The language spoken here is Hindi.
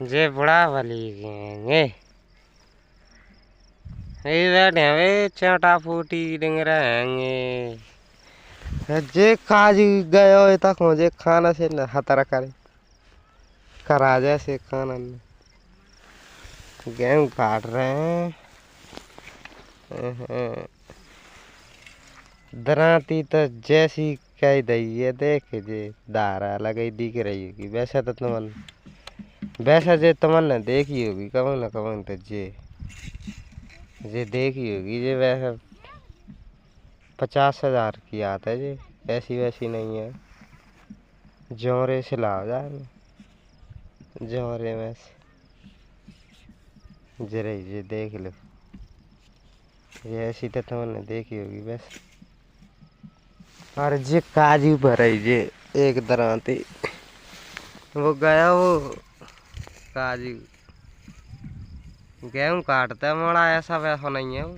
जे बड़ा भली गएंगे ये बैठे वे चाटा फूटी डिंग रहेंगे जे काज गयो तक मुझे खाना से न हतरा करे करा जैसे खाना ने गेहूं काट रहे हैं दराती तो जैसी कह दी है देख जे धारा लगी दिख रही होगी वैसा तो तुमन वैसा जे तुमन ने देखी होगी कब न कब तो जे देखी होगी जे वैसा 50,000 की आता है जी ऐसी वैसी नहीं है जौरे से लाओ जाए जौरे में से जरा ये देख लो ये ऐसी तो तुमने देखी होगी बस और जे काजू भराई जे एक दरांती वो गया वो काजू गेहूं काटता है मोड़ा ऐसा वैसा नहीं है वो